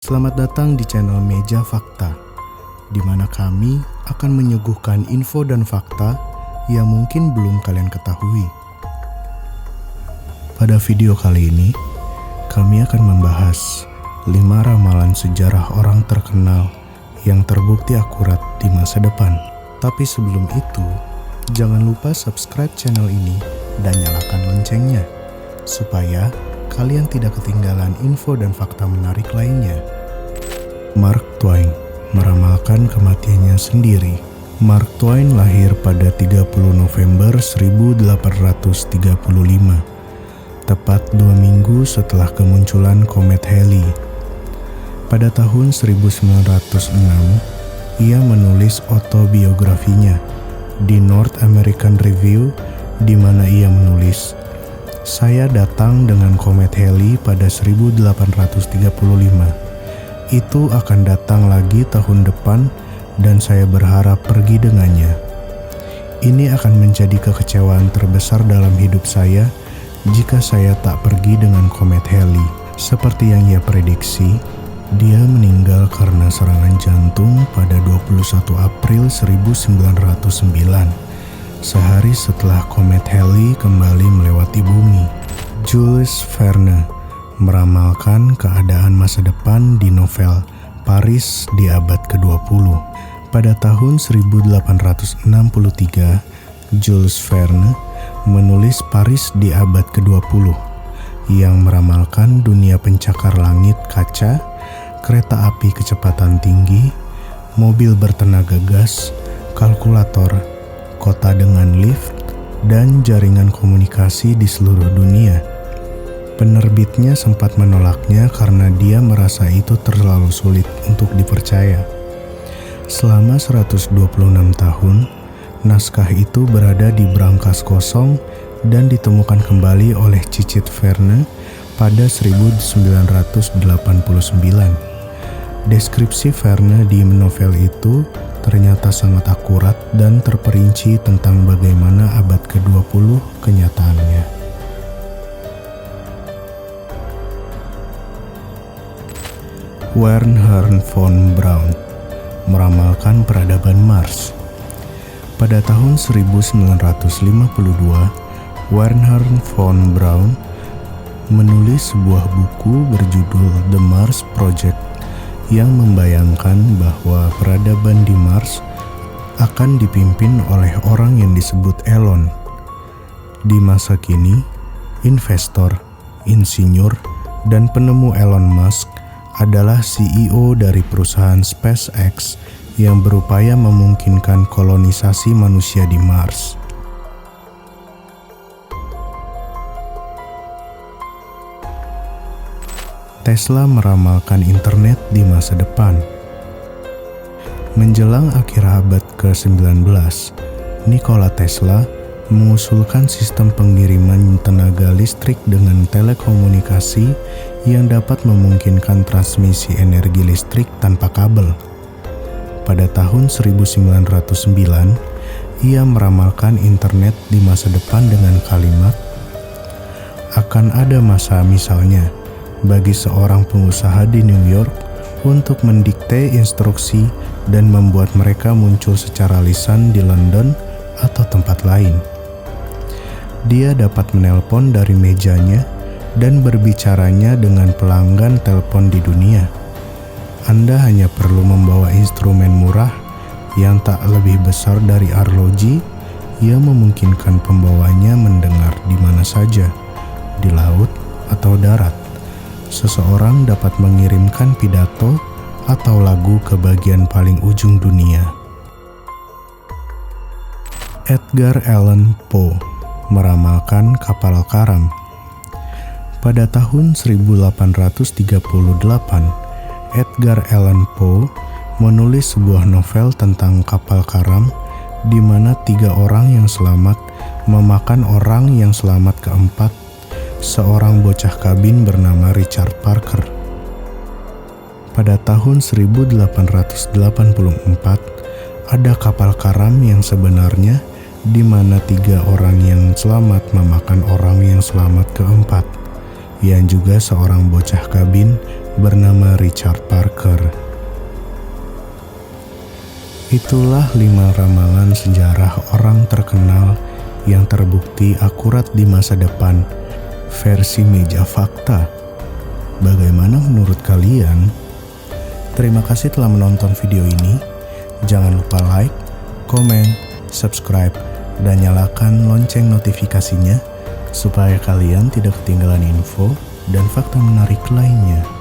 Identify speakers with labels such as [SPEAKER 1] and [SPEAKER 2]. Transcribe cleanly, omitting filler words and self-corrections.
[SPEAKER 1] Selamat datang di channel Meja Fakta, di mana kami akan menyuguhkan info dan fakta yang mungkin belum kalian ketahui. Pada video kali ini, kami akan membahas 5 ramalan sejarah orang terkenal yang terbukti akurat di masa depan. Tapi sebelum itu, jangan lupa subscribe channel ini dan nyalakan loncengnya, supaya kalian tidak ketinggalan info dan fakta menarik lainnya. Mark Twain meramalkan kematiannya sendiri. Mark Twain lahir pada 30 November 1835, tepat 2 minggu setelah kemunculan komet Halley. Pada tahun 1906, ia menulis autobiografinya di North American Review, di mana ia menulis, "Saya datang dengan komet Halley pada 1835. Itu akan datang lagi tahun depan dan saya berharap pergi dengannya. Ini akan menjadi kekecewaan terbesar dalam hidup saya jika saya tak pergi dengan komet Halley." Seperti yang ia prediksi, dia meninggal karena serangan jantung pada 21 April 1909, sehari setelah komet Halley kembali melewati bumi. Jules Verne meramalkan keadaan masa depan di novel Paris di abad ke-20. Pada tahun 1863, Jules Verne menulis Paris di abad ke-20 yang meramalkan dunia pencakar langit kaca, kereta api kecepatan tinggi, mobil bertenaga gas, kalkulator, kota dengan lift, dan jaringan komunikasi di seluruh dunia. Penerbitnya sempat menolaknya karena dia merasa itu terlalu sulit untuk dipercaya. Selama 126 tahun, naskah itu berada di brankas kosong dan ditemukan kembali oleh Cicit Verne pada 1989. Deskripsi Verne di novel itu ternyata sangat akurat dan terperinci tentang bagaimana abad ke-20 kenyataannya. Wernher von Braun meramalkan peradaban Mars. Pada tahun 1952, Wernher von Braun menulis sebuah buku berjudul The Mars Project yang membayangkan bahwa peradaban di Mars akan dipimpin oleh orang yang disebut Elon. Di masa kini, investor, insinyur, dan penemu Elon Musk adalah CEO dari perusahaan SpaceX yang berupaya memungkinkan kolonisasi manusia di Mars. Tesla meramalkan internet di masa depan. Menjelang akhir abad ke-19, Nikola Tesla mengusulkan sistem pengiriman tenaga listrik dengan telekomunikasi yang dapat memungkinkan transmisi energi listrik tanpa kabel. Pada tahun 1909, ia meramalkan internet di masa depan dengan kalimat, "Akan ada masa misalnya bagi seorang pengusaha di New York untuk mendikte instruksi dan membuat mereka muncul secara lisan di London atau tempat lain. Dia dapat menelpon dari mejanya dan berbicaranya dengan pelanggan telepon di dunia. Anda hanya perlu membawa instrumen murah yang tak lebih besar dari arloji yang memungkinkan pembawanya mendengar di mana saja, di laut atau darat. Seseorang dapat mengirimkan pidato atau lagu ke bagian paling ujung dunia." Edgar Allan Poe meramalkan kapal karam. Pada tahun 1838, Edgar Allan Poe menulis sebuah novel tentang kapal karam di mana 3 orang yang selamat memakan orang yang selamat keempat, seorang bocah kabin bernama Richard Parker. Pada tahun 1884, ada kapal karam yang sebenarnya di mana 3 orang yang selamat memakan orang yang selamat keempat, yang juga seorang bocah kabin bernama Richard Parker. Itulah 5 ramalan sejarah orang terkenal yang terbukti akurat di masa depan versi Meja Fakta. Bagaimana menurut kalian? Terima kasih telah menonton video ini. Jangan lupa like, komen, subscribe, dan nyalakan lonceng notifikasinya supaya kalian tidak ketinggalan info dan fakta menarik lainnya.